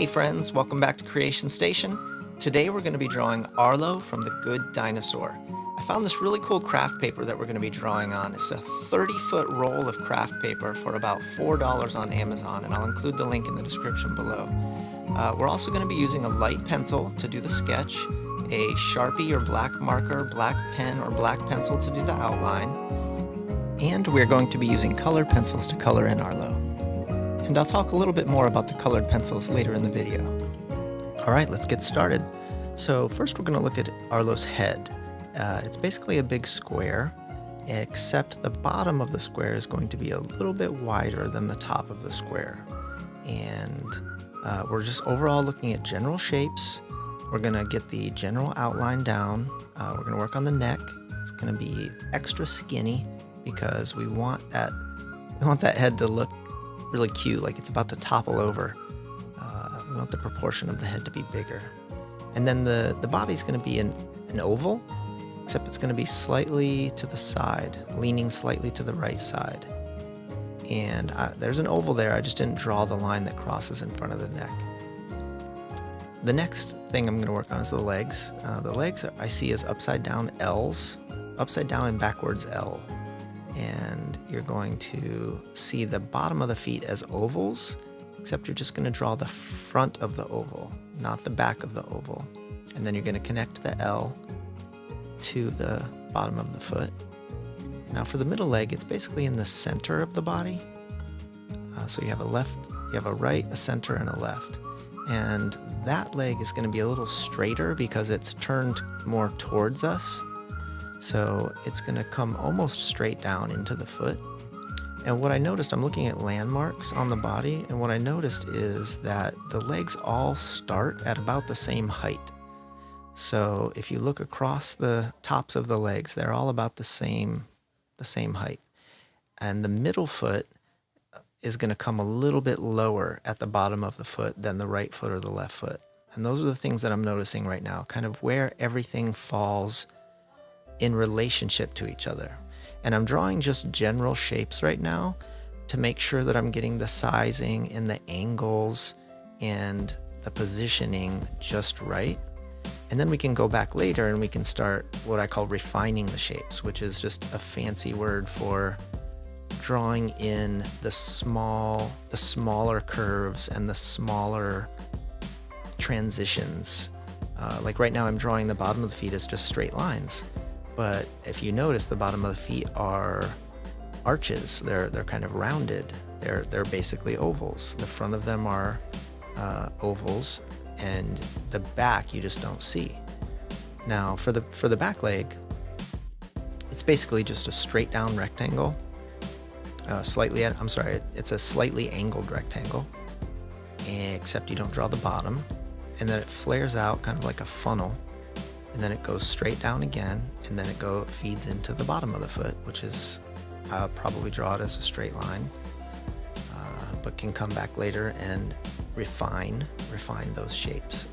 Hey friends, welcome back to Creation Station. Today we're going to be drawing Arlo from The Good Dinosaur. I found this really cool craft paper that we're going to be drawing on. It's a 30-foot roll of craft paper for about $4 on Amazon, and I'll include the link in the description below. We're also going to be using a light pencil to do the sketch, a Sharpie or black marker, black pen or black pencil to do the outline, and we're going to be using colored pencils to color in Arlo. And I'll talk a little bit more about the colored pencils later in the video. All right, let's get started. So first we're going to look at Arlo's head. It's basically a big square, except the bottom of the square is going to be a little bit wider than the top of the square. And we're just overall looking at general shapes. We're going to get the general outline down. We're going to work on the neck. It's going to be extra skinny because we want that head to look really cute, like it's about to topple over. We want the proportion of the head to be bigger. And then the body's going to be an oval, except it's going to be slightly to the side, leaning slightly to the right side. And there's an oval there, I just didn't draw the line that crosses in front of the neck. The next thing I'm going to work on is the legs. The legs I see as upside down L's, upside down and backwards L. And you're going to see the bottom of the feet as ovals, except you're just going to draw the front of the oval, not the back of the oval. And then you're going to connect the L to the bottom of the foot. Now for the middle leg, it's basically in the center of the body. So you have a right, a center, and a left. And that leg is going to be a little straighter because it's turned more towards us. So it's going to come almost straight down into the foot. And what I noticed, I'm looking at landmarks on the body, and what I noticed is that the legs all start at about the same height. So if you look across the tops of the legs, they're all about the same height. And the middle foot is going to come a little bit lower at the bottom of the foot than the right foot or the left foot. And those are the things that I'm noticing right now, kind of where everything falls in relationship to each other. And I'm drawing just general shapes right now to make sure that I'm getting the sizing and the angles and the positioning just right. And then we can go back later and we can start what I call refining the shapes, which is just a fancy word for drawing in the smaller curves and the smaller transitions. Like right now I'm drawing the bottom of the feet as just straight lines. But if you notice, the bottom of the feet are arches. They're kind of rounded. They're basically ovals. The front of them are ovals, and the back you just don't see. Now for the back leg, it's basically just a straight down rectangle. It's a slightly angled rectangle, except you don't draw the bottom, and then it flares out kind of like a funnel. And then it goes straight down again, and then it feeds into the bottom of the foot, which is, I'll probably draw it as a straight line, but can come back later and refine those shapes.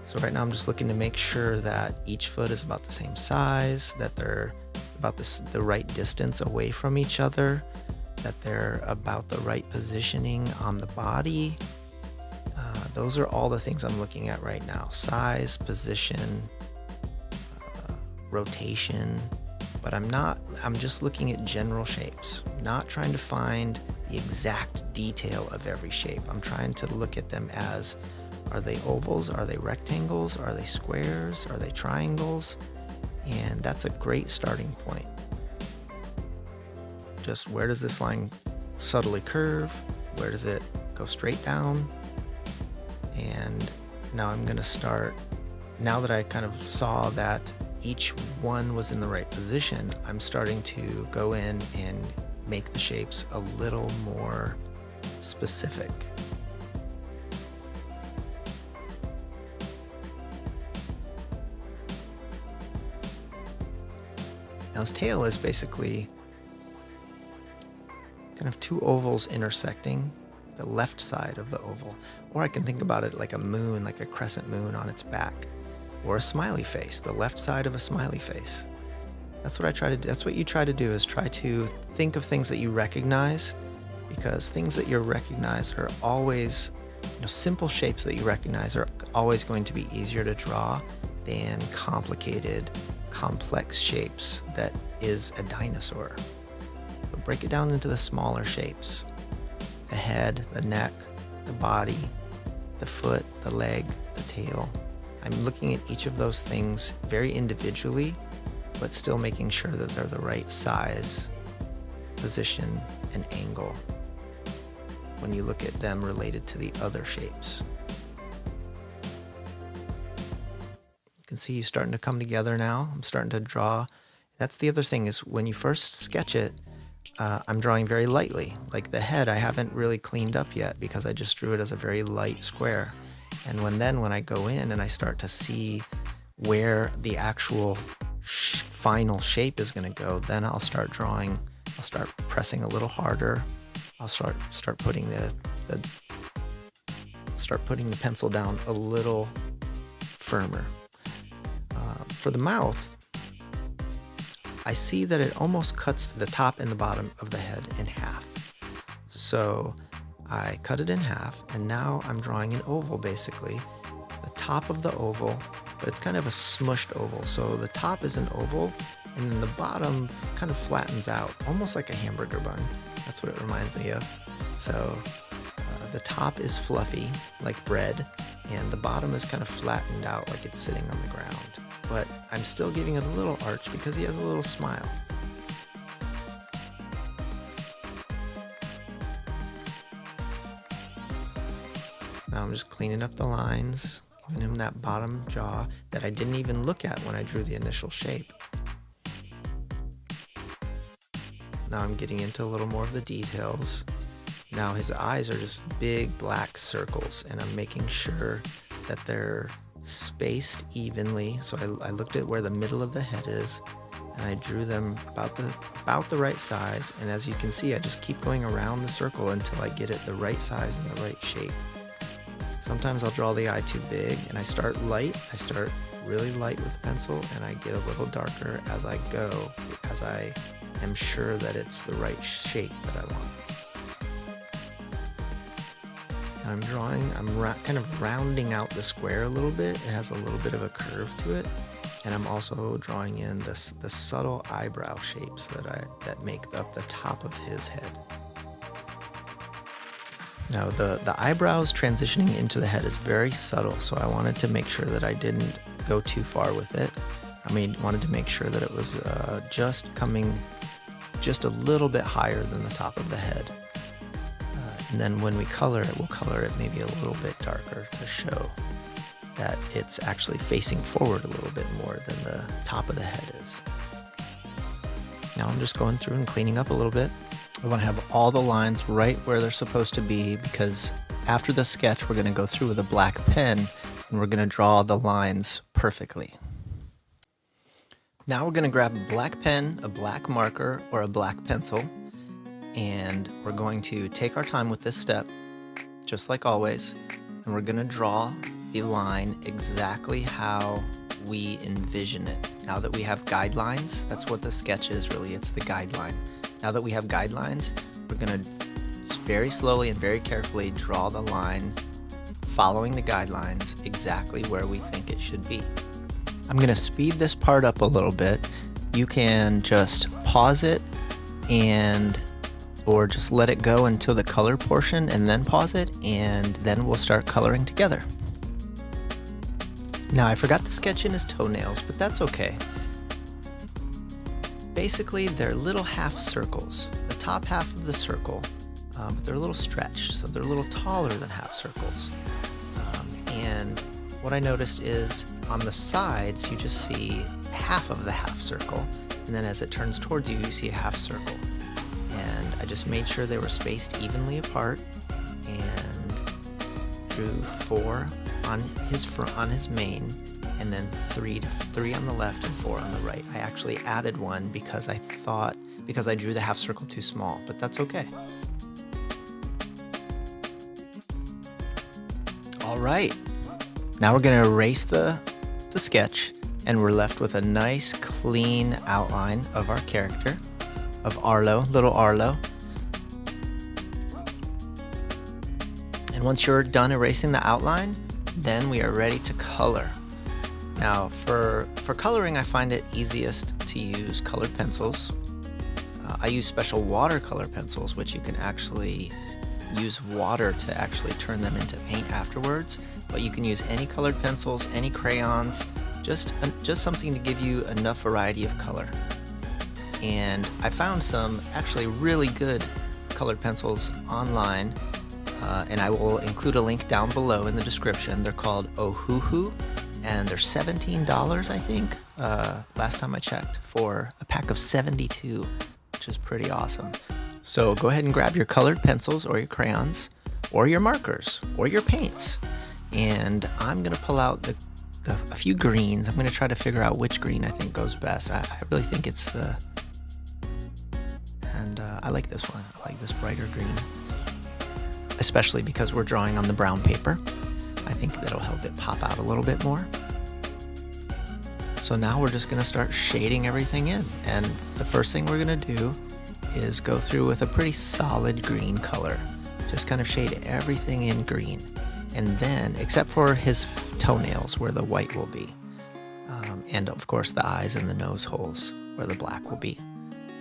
So right now I'm just looking to make sure that each foot is about the same size, that they're about the right distance away from each other, that they're about the right positioning on the body. Those are all the things I'm looking at right now: size, position, rotation. But I'm just looking at general shapes, not trying to find the exact detail of every shape. I'm trying to look at them as, are they ovals? Are they rectangles? Are they squares? Are they triangles? And that's a great starting point. Just where does this line subtly curve? Where does it go straight down? And now I'm going to start, now that I kind of saw that each one was in the right position, I'm starting to go in and make the shapes a little more specific. Now his tail is basically kind of two ovals intersecting the left side of the oval. Or I can think about it like a moon, like a crescent moon on its back. Or a smiley face, the left side of a smiley face. That's what I try to do. That's what you try to do, is try to think of things that you recognize, because things that you recognize are always Simple shapes that you recognize are always going to be easier to draw than complicated, complex shapes that is a dinosaur. So break it down into the smaller shapes. The head, the neck, the body, the foot, the leg, the tail. I'm looking at each of those things very individually, but still making sure that they're the right size, position, and angle when you look at them related to the other shapes. You can see it's starting to come together now. I'm starting to draw. That's the other thing, is when you first sketch it, I'm drawing very lightly. Like the head, I haven't really cleaned up yet because I just drew it as a very light square. And when I go in and I start to see where the actual final shape is going to go, then I'll start drawing. I'll start pressing a little harder. I'll start putting the pencil down a little firmer. For the mouth, I see that it almost cuts the top and the bottom of the head in half. So I cut it in half, and now I'm drawing an oval, basically. The top of the oval, but it's kind of a smushed oval. So the top is an oval, and then the bottom kind of flattens out, almost like a hamburger bun. That's what it reminds me of. So the top is fluffy, like bread, and the bottom is kind of flattened out, like it's sitting on the ground. But I'm still giving it a little arch because he has a little smile. Now I'm just cleaning up the lines, giving him that bottom jaw that I didn't even look at when I drew the initial shape. Now I'm getting into a little more of the details. Now his eyes are just big black circles, and I'm making sure that they're spaced evenly. So I looked at where the middle of the head is, and I drew them about the right size. And as you can see, I just keep going around the circle until I get it the right size and the right shape. Sometimes I'll draw the eye too big, and I start light. I start really light with the pencil, and I get a little darker as I go, as I am sure that it's the right shape that I want. And I'm drawing, kind of rounding out the square a little bit. It has a little bit of a curve to it. And I'm also drawing in the subtle eyebrow shapes that make up the top of his head. Now the eyebrows transitioning into the head is very subtle, so I wanted to make sure that I didn't go too far with it. Wanted to make sure that it was just coming just a little bit higher than the top of the head. And then when we color it, we'll color it maybe a little bit darker to show that it's actually facing forward a little bit more than the top of the head is. Now I'm just going through and cleaning up a little bit. I want to have all the lines right where they're supposed to be, because after the sketch, we're going to go through with a black pen and we're going to draw the lines perfectly. Now we're going to grab a black pen, a black marker, or a black pencil, and we're going to take our time with this step, just like always, and we're going to draw the line exactly how we envision it. Now that we have guidelines, that's what the sketch is really, it's the guideline. Now that we have guidelines, we're going to very slowly and very carefully draw the line following the guidelines exactly where we think it should be. I'm going to speed this part up a little bit. You can just pause it or just let it go until the color portion and then pause it, and then we'll start coloring together. Now I forgot to sketch in his toenails, but that's okay. Basically, they're little half circles, the top half of the circle, but they're a little stretched, so they're a little taller than half circles. And what I noticed is on the sides, you just see half of the half circle, and then as it turns towards you, you see a half circle. And I just made sure they were spaced evenly apart and drew 4 on his mane, and then 3 on the left and 4 on the right. I actually added 1 because I drew the half circle too small, but that's okay. All right, now we're gonna erase the sketch, and we're left with a nice clean outline of our character, of Arlo, little Arlo. And And once you're done erasing the outline, then we are ready to color. Now for coloring, I find it easiest to use colored pencils. I use special watercolor pencils, which you can actually use water to actually turn them into paint afterwards. But you can use any colored pencils, any crayons, just something to give you enough variety of color. And I found some actually really good colored pencils online, and I will include a link down below in the description. They're called Ohuhu, and they're $17, I think, last time I checked, for a pack of 72, which is pretty awesome. So go ahead and grab your colored pencils or your crayons or your markers or your paints, and I'm gonna pull out a few greens. I'm gonna try to figure out which green I think goes best. I really think it's I like this one. I like this brighter green, especially because we're drawing on the brown paper. I think that'll help it pop out a little bit more. So now we're just gonna start shading everything in. And the first thing we're gonna do is go through with a pretty solid green color. Just kind of shade everything in green. And then, except for his toenails where the white will be. And of course the eyes and the nose holes where the black will be.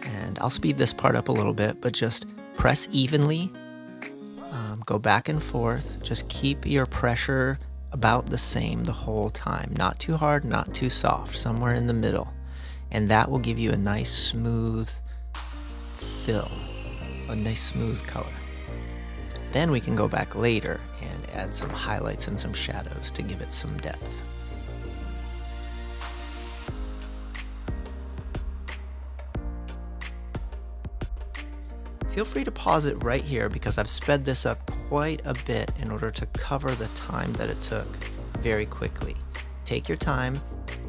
And I'll speed this part up a little bit, but just press evenly, go back and forth. Just keep your pressure about the same the whole time. Not too hard, not too soft, somewhere in the middle. And that will give you a nice smooth fill, a nice smooth color. Then we can go back later and add some highlights and some shadows to give it some depth. Feel free to pause it right here because I've sped this up quite a bit in order to cover the time that it took very quickly. Take your time,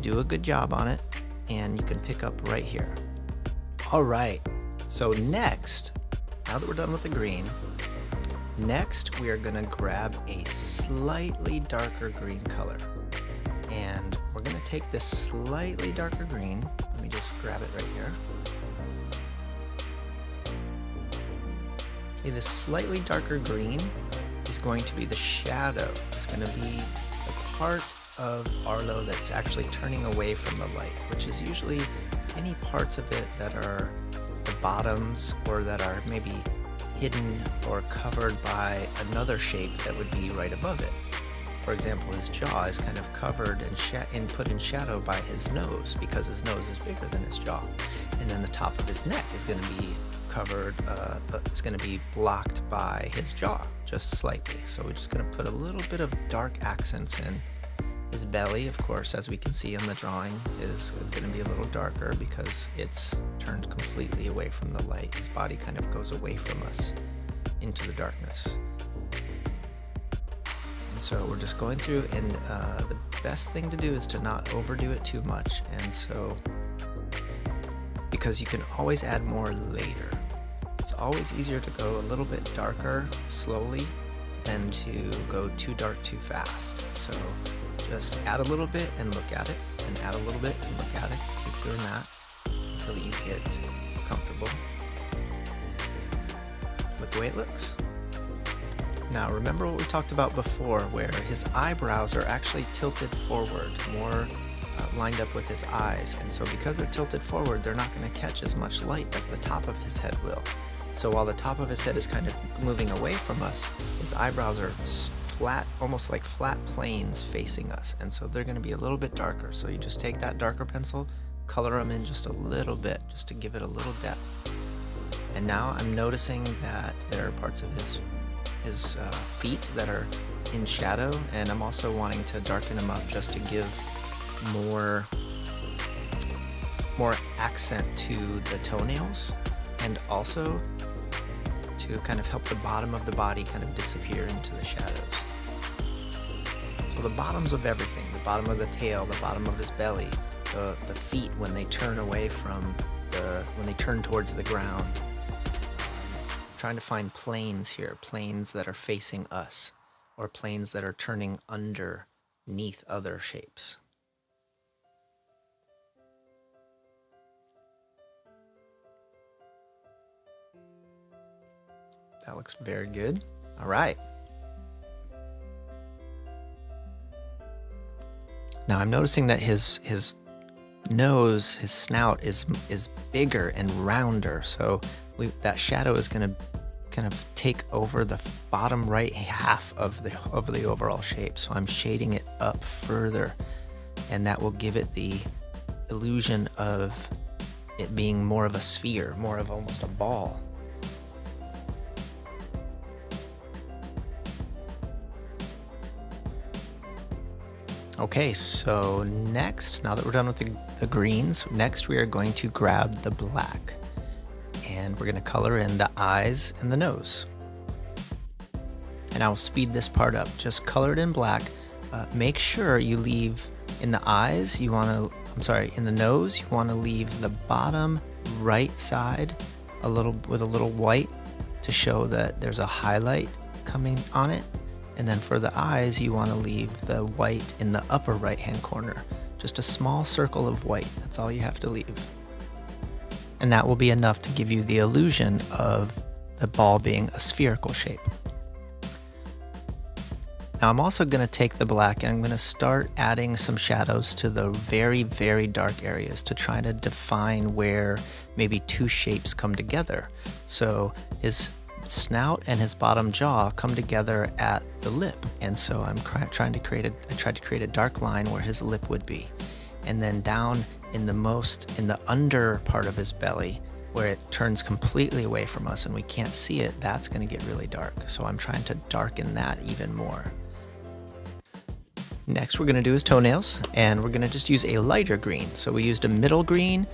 do a good job on it, and you can pick up right here. All right, so next, now that we're done with the green, next we are gonna grab a slightly darker green color. And we're gonna take this slightly darker green, let me just grab it right here. Okay, this slightly darker green is going to be the shadow. It's going to be the part of Arlo that's actually turning away from the light, which is usually any parts of it that are the bottoms or that are maybe hidden or covered by another shape that would be right above it. For example, his jaw is kind of covered and put in shadow by his nose because his nose is bigger than his jaw. And then the top of his neck is going to be covered, it's going to be blocked by his jaw just slightly. So we're just going to put a little bit of dark accents in. His belly, of course, as we can see in the drawing, is going to be a little darker because it's turned completely away from the light. His body kind of goes away from us into the darkness. And so we're just going through, and the best thing to do is to not overdo it too much. And so, because you can always add more later. It's always easier to go a little bit darker slowly than to go too dark too fast. So just add a little bit and look at it, and add a little bit and look at it. Keep doing that until you get comfortable with the way it looks. Now remember what we talked about before, where his eyebrows are actually tilted forward, more lined up with his eyes, and so because they're tilted forward, they're not going to catch as much light as the top of his head will. So while the top of his head is kind of moving away from us, his eyebrows are flat, almost like flat planes facing us, and so they're going to be a little bit darker. So you just take that darker pencil, color them in just a little bit, just to give it a little depth. And now I'm noticing that there are parts of his feet that are in shadow, and I'm also wanting to darken them up just to give more accent to the toenails, and also to kind of help the bottom of the body kind of disappear into the shadows. So the bottoms of everything, the bottom of the tail, the bottom of his belly, the feet when they turn away from when they turn towards the ground. Trying to find planes here, planes that are facing us, or planes that are turning underneath other shapes. That looks very good. All right. Now I'm noticing that his nose, his snout is bigger and rounder, so that shadow is going to kind of take over the bottom right half of the overall shape. So I'm shading it up further, and that will give it the illusion of it being more of a sphere, more of almost a ball. Okay, so next, now that we're done with the greens, next we are going to grab the black, and we're going to color in the eyes and the nose. And I'll speed this part up. Just color it in black. Make sure you leave in the eyes, in the nose, you want to leave the bottom right side with a little white to show that there's a highlight coming on it. And then for the eyes, you want to leave the white in the upper right-hand corner. Just a small circle of white. That's all you have to leave. And that will be enough to give you the illusion of the ball being a spherical shape. Now I'm also going to take the black and I'm going to start adding some shadows to the very, very dark areas to try to define where maybe two shapes come together. So his snout and his bottom jaw come together at the lip, and so I tried to create a dark line where his lip would be, and then down in the under part of his belly where it turns completely away from us and we can't see it, that's going to get really dark. So I'm trying to darken that even more. Next we're going to do his toenails, and we're going to just use a lighter green. So we used a middle green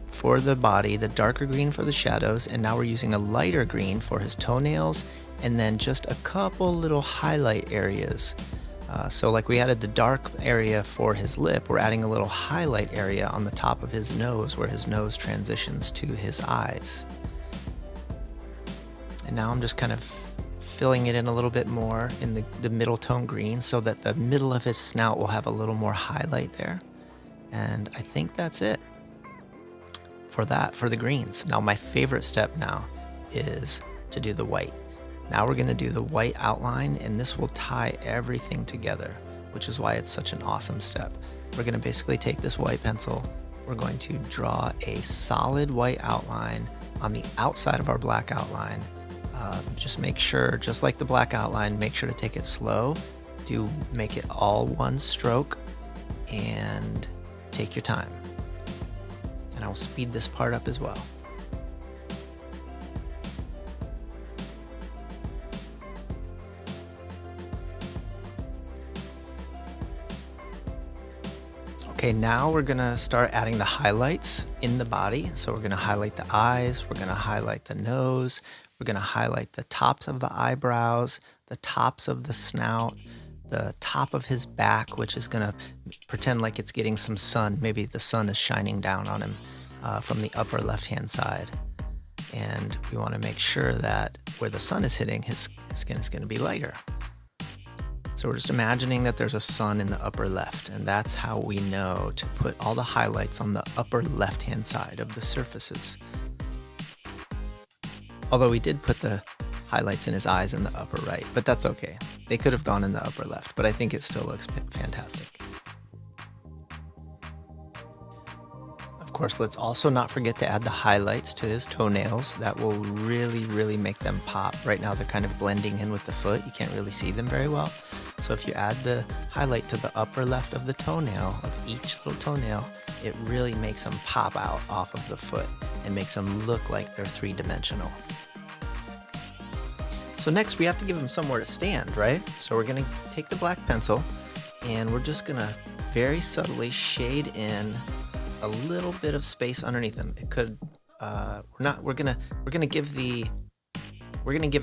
for the body, the darker green for the shadows, and now we're using a lighter green for his toenails, and then just a couple little highlight areas. So like we added the dark area for his lip, we're adding a little highlight area on the top of his nose where his nose transitions to his eyes. And now I'm just kind of filling it in a little bit more in the middle tone green so that the middle of his snout will have a little more highlight there. And I think that's it for the greens. Now my favorite step now is to do the white. Now we're going to do the white outline, and this will tie everything together, which is why it's such an awesome step. We're going to basically take this white pencil, we're going to draw a solid white outline on the outside of our black outline. Just make sure, just like the black outline, make sure to take it slow. Make it all one stroke and take your time. And I'll speed this part up as well. Okay, now we're gonna start adding the highlights in the body. So we're gonna highlight the eyes, we're gonna highlight the nose, we're gonna highlight the tops of the eyebrows, the tops of the snout, the top of his back, which is gonna pretend like it's getting some sun. Maybe the sun is shining down on him from the upper left-hand side. And we wanna make sure that where the sun is hitting, his skin is gonna be lighter. So we're just imagining that there's a sun in the upper left, and that's how we know to put all the highlights on the upper left-hand side of the surfaces. Although we did put the highlights in his eyes in the upper right, but that's okay. They could have gone in the upper left, but I think it still looks fantastic. Of course, let's also not forget to add the highlights to his toenails. That will really, really make them pop. Right now they're kind of blending in with the foot. You can't really see them very well. So if you add the highlight to the upper left of the toenail, of each little toenail, it really makes them pop out off of the foot and makes them look like they're three-dimensional. So next we have to give them somewhere to stand, right? So we're gonna take the black pencil and we're just gonna very subtly shade in a little bit of space underneath them. It could, we're gonna give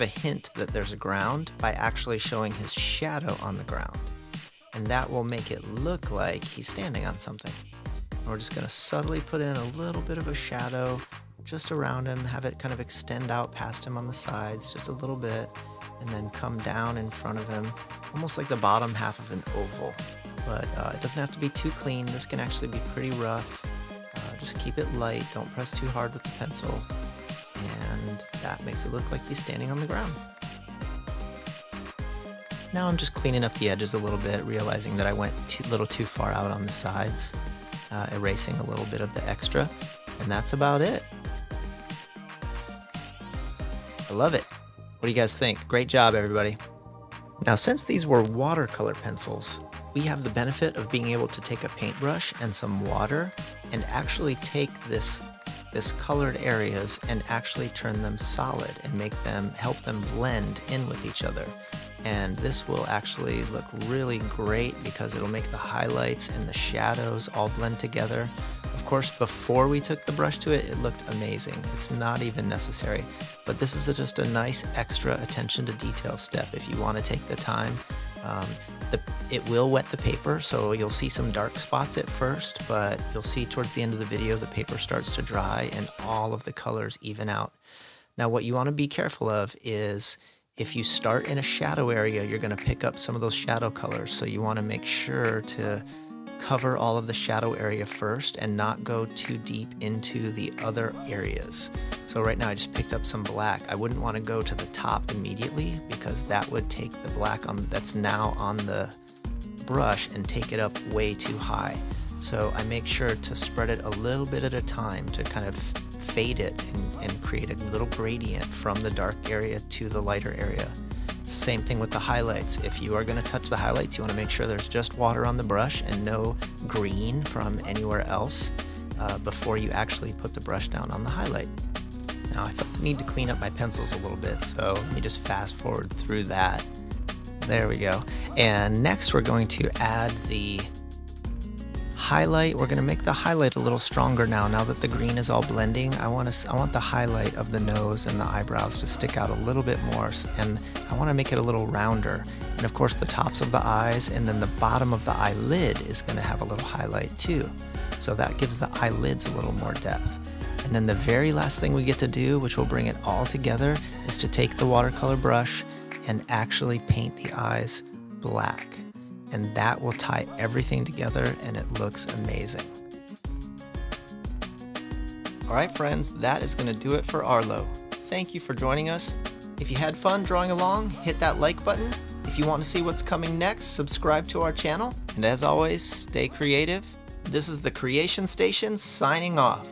a hint that there's a ground by actually showing his shadow on the ground. And that will make it look like he's standing on something. And we're just gonna subtly put in a little bit of a shadow just around him, have it kind of extend out past him on the sides just a little bit, and then come down in front of him, almost like the bottom half of an oval. But it doesn't have to be too clean. This can actually be pretty rough. Just keep it light, don't press too hard with the pencil, and that makes it look like he's standing on the ground. Now I'm just cleaning up the edges a little bit, realizing that I went a little too far out on the sides, erasing a little bit of the extra, and that's about it. I love it. What do you guys think? Great job, everybody. Now, since these were watercolor pencils, we have the benefit of being able to take a paintbrush and some water and actually take this colored areas and actually turn them solid and help them blend in with each other. And this will actually look really great because it'll make the highlights and the shadows all blend together. Of course, before we took the brush to it, it looked amazing. It's not even necessary, but this is just a nice extra attention to detail step if you want to take the time. It will wet the paper, so you'll see some dark spots at first, but you'll see towards the end of the video the paper starts to dry and all of the colors even out. Now, what you want to be careful of is if you start in a shadow area, you're going to pick up some of those shadow colors, so you want to make sure to cover all of the shadow area first and not go too deep into the other areas. So right now I just picked up some black. I wouldn't want to go to the top immediately because that would take the black that's now on the brush and take it up way too high. So I make sure to spread it a little bit at a time to kind of fade it and create a little gradient from the dark area to the lighter area. Same thing with the highlights. If you are going to touch the highlights, you want to make sure there's just water on the brush and no green from anywhere else before you actually put the brush down on the highlight. Now I felt the need to clean up my pencils a little bit, so let me just fast forward through that. There we go. And next we're going to add the highlight. We're going to make the highlight a little stronger now that the green is all blending. I want the highlight of the nose and the eyebrows to stick out a little bit more, and I want to make it a little rounder. And of course the tops of the eyes and then the bottom of the eyelid is going to have a little highlight too. So that gives the eyelids a little more depth. And then the very last thing we get to do, which will bring it all together, is to take the watercolor brush and actually paint the eyes black. And that will tie everything together and it looks amazing. All right, friends, that is going to do it for Arlo. Thank you for joining us. If you had fun drawing along, hit that like button. If you want to see what's coming next, subscribe to our channel. And as always, stay creative. This is the Creation Station signing off.